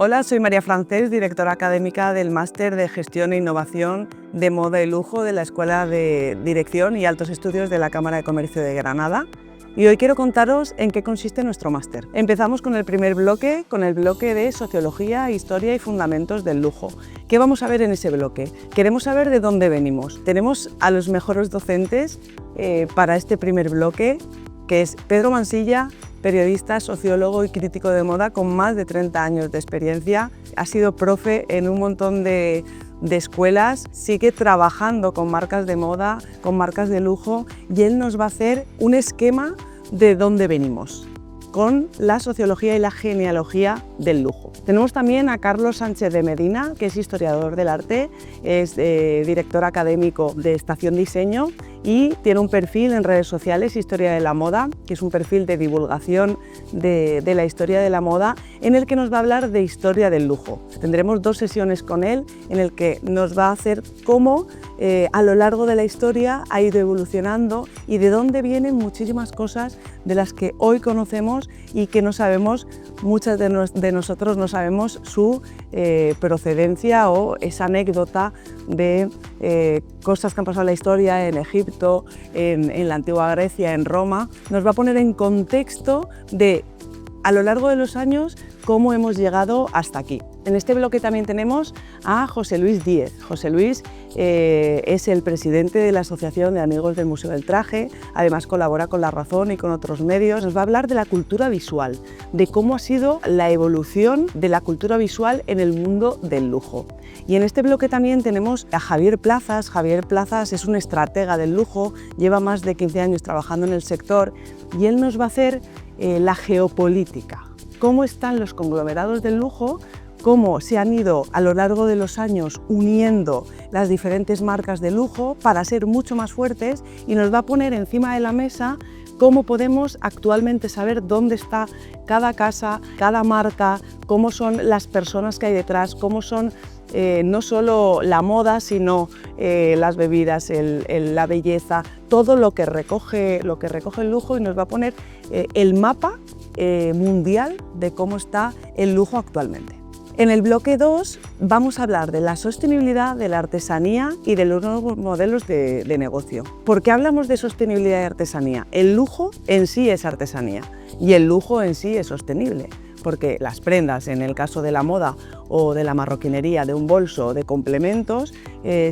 Hola, soy María Francés, directora académica del Máster de Gestión e Innovación de Moda y Lujo de la Escuela de Dirección y Altos Estudios de la Cámara de Comercio de Granada. Y hoy quiero contaros en qué consiste nuestro máster. Empezamos con el primer bloque, con el bloque de Sociología, Historia y Fundamentos del Lujo. ¿Qué vamos a ver en ese bloque? Queremos saber de dónde venimos. Tenemos a los mejores docentes para este primer bloque, que es Pedro Mansilla, periodista, sociólogo y crítico de moda con más de 30 años de experiencia. Ha sido profe en un montón de escuelas, sigue trabajando con marcas de moda, con marcas de lujo, y él nos va a hacer un esquema de dónde venimos, con la sociología y la genealogía del lujo. Tenemos también a Carlos Sánchez de Medina, que es historiador del arte, es director académico de Estación Diseño y tiene un perfil en redes sociales, Historia de la Moda, que es un perfil de divulgación de la historia de la moda, en el que nos va a hablar de historia del lujo. Tendremos 2 sesiones con él, en el que nos va a hacer cómo a lo largo de la historia ha ido evolucionando y de dónde vienen muchísimas cosas de las que hoy conocemos y que no sabemos, muchas de nosotros no sabemos su procedencia o esa anécdota de cosas que han pasado en la historia en Egipto, en la antigua Grecia, en Roma. Nos va a poner en contexto de, a lo largo de los años, cómo hemos llegado hasta aquí. En este bloque también tenemos a José Luis Díez. José Luis es el presidente de la Asociación de Amigos del Museo del Traje, además colabora con La Razón y con otros medios. Nos va a hablar de la cultura visual, de cómo ha sido la evolución de la cultura visual en el mundo del lujo. Y en este bloque también tenemos a Javier Plazas. Javier Plazas es un estratega del lujo, lleva más de 15 años trabajando en el sector y él nos va a hacer la geopolítica. Cómo están los conglomerados del lujo, cómo se han ido a lo largo de los años uniendo las diferentes marcas de lujo para ser mucho más fuertes, y nos va a poner encima de la mesa cómo podemos actualmente saber dónde está cada casa, cada marca, cómo son las personas que hay detrás, cómo son no solo la moda, sino las bebidas, la belleza, todo lo que recoge el lujo, y nos va a poner el mapa mundial de cómo está el lujo actualmente. En el bloque 2 vamos a hablar de la sostenibilidad, de la artesanía y de los nuevos modelos de negocio. ¿Por qué hablamos de sostenibilidad y artesanía? El lujo en sí es artesanía y el lujo en sí es sostenible, porque las prendas, en el caso de la moda o de la marroquinería, de un bolso o de complementos,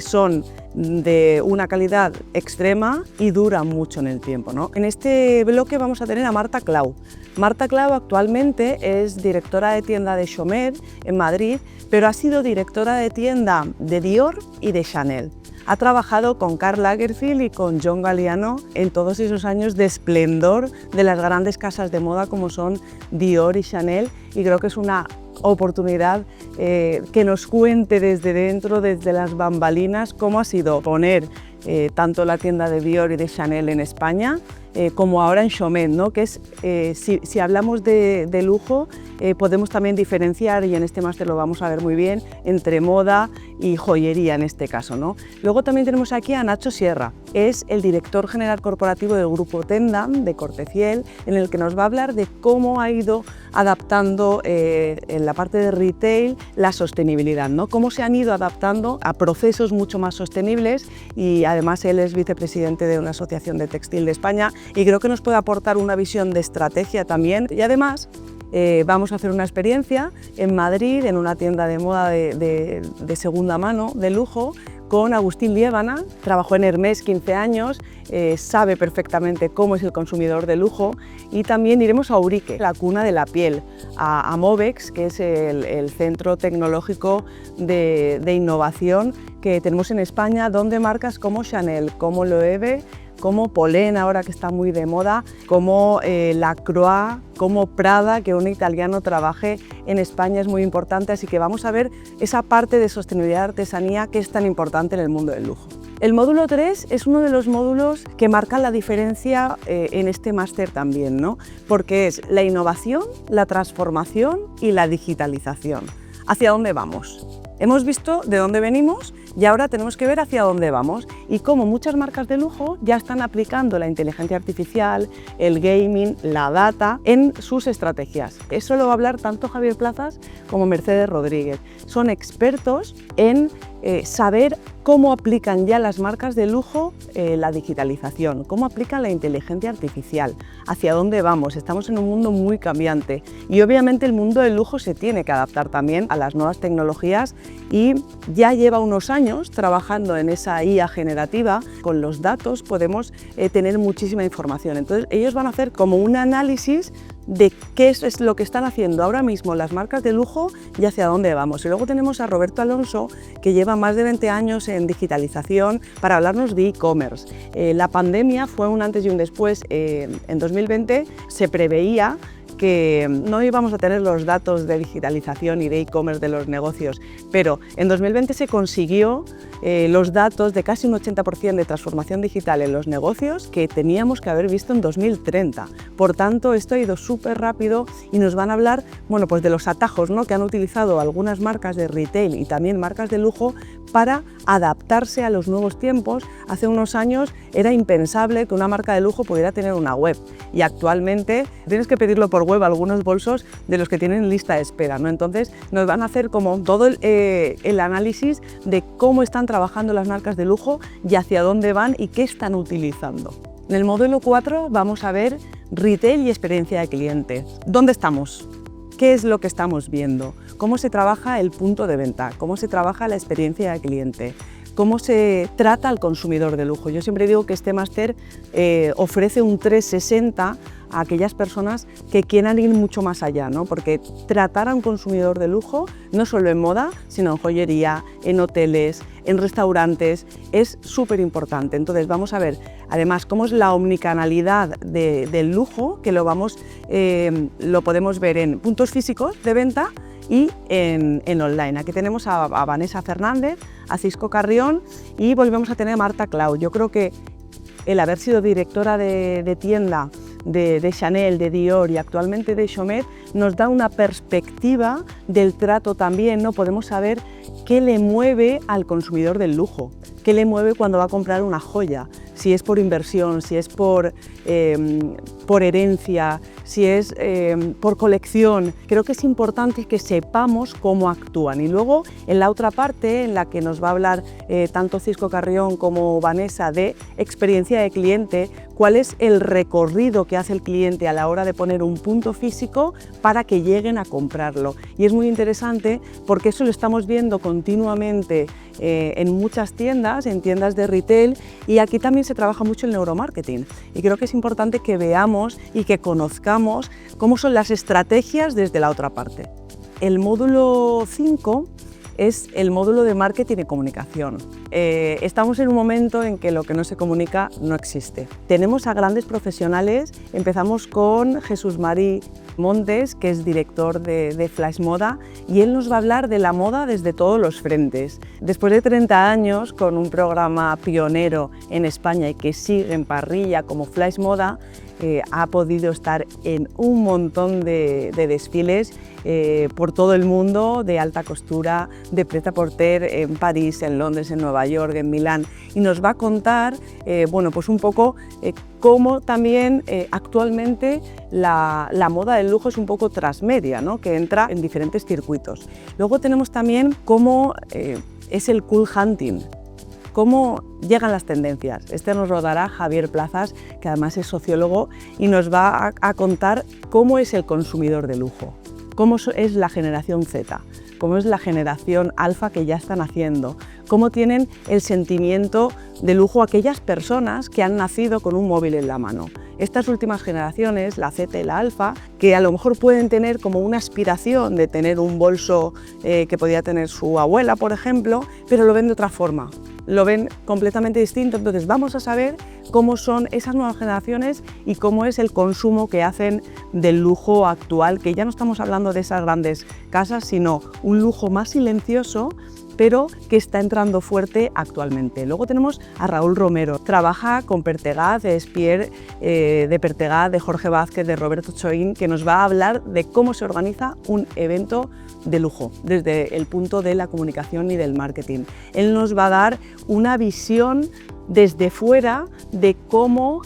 son de una calidad extrema y duran mucho en el tiempo, ¿no? En este bloque vamos a tener a Marta Clau. Marta Clau actualmente es directora de tienda de Chomet en Madrid, pero ha sido directora de tienda de Dior y de Chanel. Ha trabajado con Karl Lagerfeld y con John Galliano en todos esos años de esplendor de las grandes casas de moda como son Dior y Chanel, y creo que es una oportunidad que nos cuente desde dentro, desde las bambalinas, cómo ha sido poner tanto la tienda de Dior y de Chanel en España como ahora en Chomet, ¿no? Que es, si hablamos de lujo, podemos también diferenciar, y en este máster lo vamos a ver muy bien, entre moda y joyería en este caso, ¿no? Luego también tenemos aquí a Nacho Sierra, es el director general corporativo del grupo Tendam de Cortefiel, en el que nos va a hablar de cómo ha ido adaptando en la parte de retail la sostenibilidad, ¿no? Cómo se han ido adaptando a procesos mucho más sostenibles, y además él es vicepresidente de una asociación de textil de España, y creo que nos puede aportar una visión de estrategia también. Y además vamos a hacer una experiencia en Madrid, en una tienda de moda de segunda mano, de lujo, con Agustín Liébana. Trabajó en Hermès 15 años, sabe perfectamente cómo es el consumidor de lujo. Y también iremos a Urique, la cuna de la piel, a Mobex, que es el centro tecnológico de innovación que tenemos en España, donde marcas como Chanel, como Loewe, como Polène, ahora que está muy de moda, como Lacroix, como Prada, que un italiano trabaje en España es muy importante, así que vamos a ver esa parte de sostenibilidad y artesanía que es tan importante en el mundo del lujo. El módulo 3 es uno de los módulos que marcan la diferencia en este máster también, ¿no? Porque es la innovación, la transformación y la digitalización. ¿Hacia dónde vamos? Hemos visto de dónde venimos Y ahora tenemos que ver hacia dónde vamos y cómo muchas marcas de lujo ya están aplicando la inteligencia artificial, el gaming, la data en sus estrategias. Eso lo va a hablar tanto Javier Plazas como Mercedes Rodríguez. Son expertos en saber cómo aplican ya las marcas de lujo la digitalización, cómo aplican la inteligencia artificial, hacia dónde vamos. Estamos en un mundo muy cambiante y obviamente el mundo del lujo se tiene que adaptar también a las nuevas tecnologías y ya lleva unos años trabajando en esa IA generativa. Con los datos podemos tener muchísima información. Entonces ellos van a hacer como un análisis de qué es lo que están haciendo ahora mismo las marcas de lujo y hacia dónde vamos. Y luego tenemos a Roberto Alonso, que lleva más de 20 años en digitalización, para hablarnos de e-commerce. La pandemia fue un antes y un después. En 2020 se preveía que no íbamos a tener los datos de digitalización y de e-commerce de los negocios, pero en 2020 se consiguió los datos de casi un 80% de transformación digital en los negocios que teníamos que haber visto en 2030. Por tanto, esto ha ido súper rápido y nos van a hablar, bueno, pues de los atajos, ¿no?, que han utilizado algunas marcas de retail y también marcas de lujo para adaptarse a los nuevos tiempos. Hace unos años era impensable que una marca de lujo pudiera tener una web y actualmente tienes que pedirlo por web algunos bolsos de los que tienen lista de espera, ¿no? Entonces nos van a hacer como todo el análisis de cómo están trabajando las marcas de lujo y hacia dónde van y qué están utilizando. En el módulo 4 vamos a ver retail y experiencia de cliente. ¿Dónde estamos? ¿Qué es lo que estamos viendo? ¿Cómo se trabaja el punto de venta? ¿Cómo se trabaja la experiencia de cliente? ¿Cómo se trata al consumidor de lujo? Yo siempre digo que este máster ofrece un 360 a aquellas personas que quieran ir mucho más allá, ¿no? Porque tratar a un consumidor de lujo, no solo en moda, sino en joyería, en hoteles, en restaurantes, es súper importante. Entonces vamos a ver, además, cómo es la omnicanalidad del lujo, que lo podemos ver en puntos físicos de venta y en online. Aquí tenemos a Vanessa Fernández, a Cisco Carrión y volvemos a tener a Marta Clau. Yo creo que el haber sido directora de tienda de Chanel, de Dior y actualmente de Chomet nos da una perspectiva del trato también, ¿no? Podemos saber qué le mueve al consumidor del lujo, qué le mueve cuando va a comprar una joya, si es por inversión, si es por herencia, si es por colección. Creo que es importante que sepamos cómo actúan. Y luego, en la otra parte, en la que nos va a hablar tanto Cisco Carrión como Vanessa de experiencia de cliente, cuál es el recorrido que hace el cliente a la hora de poner un punto físico para que lleguen a comprarlo. Y es muy interesante porque eso lo estamos viendo continuamente en muchas tiendas, en tiendas de retail, y aquí también se trabaja mucho el neuromarketing. Y creo que es importante que veamos y que conozcamos cómo son las estrategias desde la otra parte. El módulo 5 es el módulo de marketing y comunicación. Estamos en un momento en que lo que no se comunica no existe. Tenemos a grandes profesionales, empezamos con Jesús Mari Montes, que es director de Flash Moda, y él nos va a hablar de la moda desde todos los frentes. Después de 30 años, con un programa pionero en España y que sigue en parrilla como Flash Moda, ha podido estar en un montón de desfiles por todo el mundo, de alta costura, de prêt-à-porter en París, en Londres, en Nueva York, en Milán, y nos va a contar bueno, pues un poco cómo también actualmente la moda del lujo es un poco transmedia, ¿no?, que entra en diferentes circuitos. Luego tenemos también cómo es el cool hunting, cómo llegan las tendencias. Este nos lo dará Javier Plazas, que además es sociólogo, y nos va a contar cómo es el consumidor de lujo, cómo es la generación Z, cómo es la generación alfa que ya están haciendo, cómo tienen el sentimiento de lujo aquellas personas que han nacido con un móvil en la mano. Estas últimas generaciones, la Z y la alfa, que a lo mejor pueden tener como una aspiración de tener un bolso que podía tener su abuela, por ejemplo, pero lo ven de otra forma, lo ven completamente distinto. Entonces vamos a saber cómo son esas nuevas generaciones y cómo es el consumo que hacen del lujo actual, que ya no estamos hablando de esas grandes casas, sino un lujo más silencioso pero que está entrando fuerte actualmente. Luego tenemos a Raúl Romero, trabaja con Pertegaz, de Espier, de Pertegaz, de Jorge Vázquez, de Roberto Choín, que nos va a hablar de cómo se organiza un evento de lujo desde el punto de la comunicación y del marketing. Él nos va a dar una visión desde fuera de cómo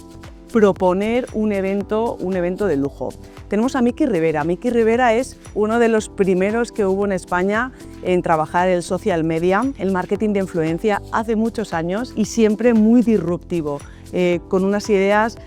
proponer un evento de lujo. Tenemos a Miki Rivera. Miki Rivera es uno de los primeros que hubo en España en trabajar el social media, el marketing de influencia, hace muchos años y siempre muy disruptivo, con unas ideas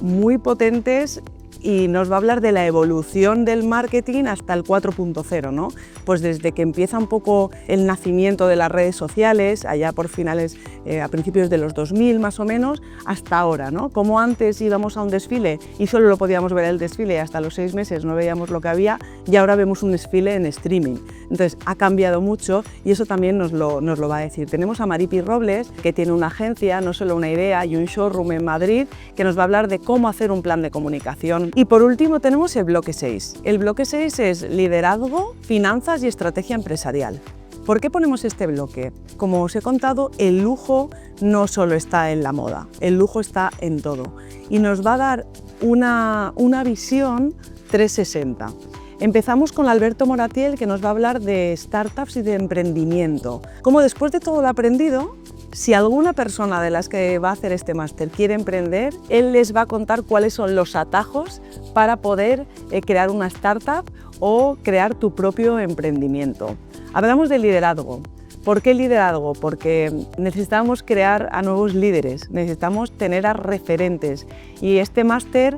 muy potentes, y nos va a hablar de la evolución del marketing hasta el 4.0, ¿no? Pues desde que empieza un poco el nacimiento de las redes sociales, allá por finales, a principios de los 2000 más o menos, hasta ahora, ¿no? Como antes íbamos a un desfile y solo lo podíamos ver el desfile, hasta los 6 meses no veíamos lo que había, y ahora vemos un desfile en streaming. Entonces ha cambiado mucho y eso también nos lo va a decir. Tenemos a Maripi Robles, que tiene una agencia, no solo una idea, y un showroom en Madrid, que nos va a hablar de cómo hacer un plan de comunicación. Y por último tenemos el bloque 6. El bloque 6 es liderazgo, finanzas y estrategia empresarial. ¿Por qué ponemos este bloque? Como os he contado, el lujo no solo está en la moda, el lujo está en todo y nos va a dar una visión 360. Empezamos con Alberto Moratiel, que nos va a hablar de startups y de emprendimiento. Como después de todo lo aprendido, si alguna persona de las que va a hacer este máster quiere emprender, él les va a contar cuáles son los atajos para poder crear una startup o crear tu propio emprendimiento. Hablamos de liderazgo. ¿Por qué liderazgo? Porque necesitamos crear a nuevos líderes, necesitamos tener a referentes, y este máster,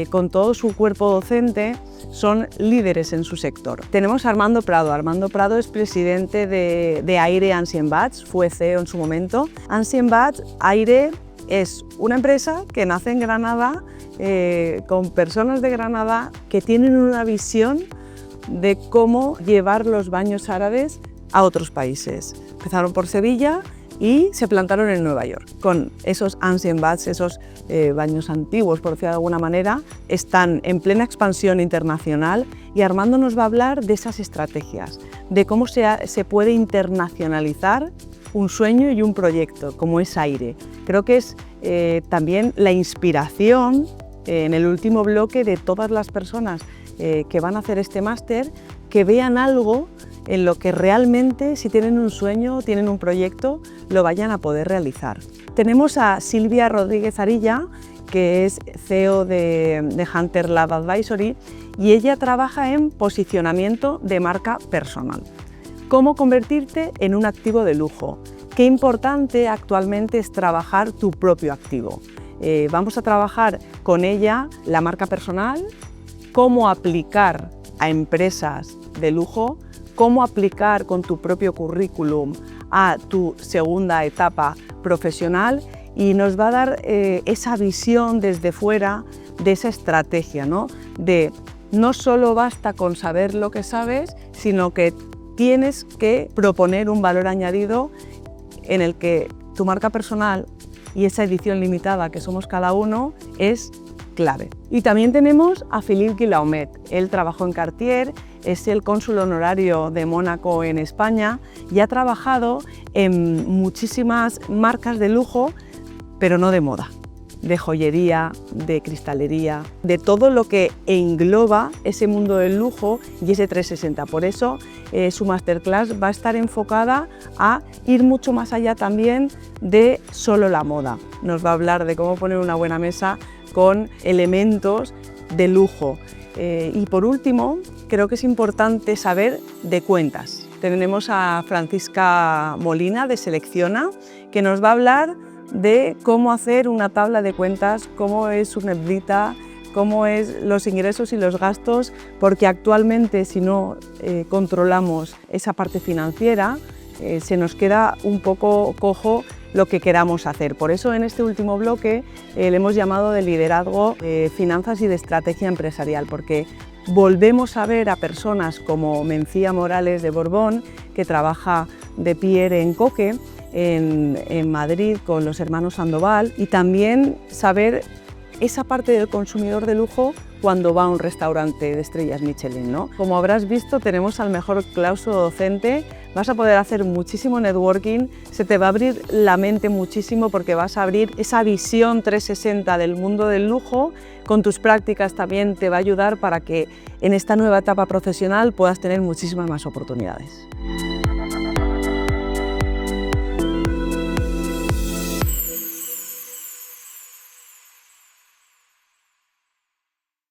con todo su cuerpo docente, son líderes en su sector. Tenemos a Armando Prado. Armando Prado es presidente de Aire Ancien Bats, fue CEO en su momento. Ancien Bats, Aire, es una empresa que nace en Granada, con personas de Granada que tienen una visión de cómo llevar los baños árabes a otros países. Empezaron por Sevilla y se plantaron en Nueva York. Con esos ancien baths, esos baños antiguos, por decirlo de alguna manera, están en plena expansión internacional, y Armando nos va a hablar de esas estrategias, de cómo se puede internacionalizar un sueño y un proyecto, como es Aire. Creo que es también la inspiración en el último bloque de todas las personas que van a hacer este máster, que vean algo en lo que realmente, si tienen un sueño, tienen un proyecto, lo vayan a poder realizar. Tenemos a Silvia Rodríguez Arilla, que es CEO de Hunter Lab Advisory, y ella trabaja en posicionamiento de marca personal. ¿Cómo convertirte en un activo de lujo? Qué importante actualmente es trabajar tu propio activo. Vamos a trabajar con ella la marca personal, cómo aplicar a empresas de lujo, cómo aplicar con tu propio currículum a tu segunda etapa profesional, y nos va a dar esa visión desde fuera de esa estrategia, ¿no? De no solo basta con saber lo que sabes, sino que tienes que proponer un valor añadido en el que tu marca personal y esa edición limitada que somos cada uno es clave. Y también tenemos a Philippe Guillaumet. Él trabajó en Cartier, es el cónsul honorario de Mónaco en España y ha trabajado en muchísimas marcas de lujo, pero no de moda, de joyería, de cristalería, de todo lo que engloba ese mundo del lujo y ese 360. Por eso su masterclass va a estar enfocada a ir mucho más allá también de solo la moda. Nos va a hablar de cómo poner una buena mesa con elementos de lujo. Y por último, creo que es importante saber de cuentas. Tenemos a Francisca Molina de Selecciona, que nos va a hablar de cómo hacer una tabla de cuentas, cómo es una EBITDA, cómo es los ingresos y los gastos, porque actualmente si no controlamos esa parte financiera, se nos queda un poco cojo lo que queramos hacer. Por eso en este último bloque le hemos llamado de liderazgo, finanzas y de estrategia empresarial, porque volvemos a ver a personas como Mencía Morales de Borbón, que trabaja de Pierre en Coque, en Madrid con los hermanos Sandoval, y también saber esa parte del consumidor de lujo, cuando va a un restaurante de estrellas Michelin, ¿no? Como habrás visto, tenemos al mejor claustro docente, vas a poder hacer muchísimo networking, se te va a abrir la mente muchísimo porque vas a abrir esa visión 360 del mundo del lujo. Con tus prácticas también te va a ayudar para que en esta nueva etapa profesional puedas tener muchísimas más oportunidades.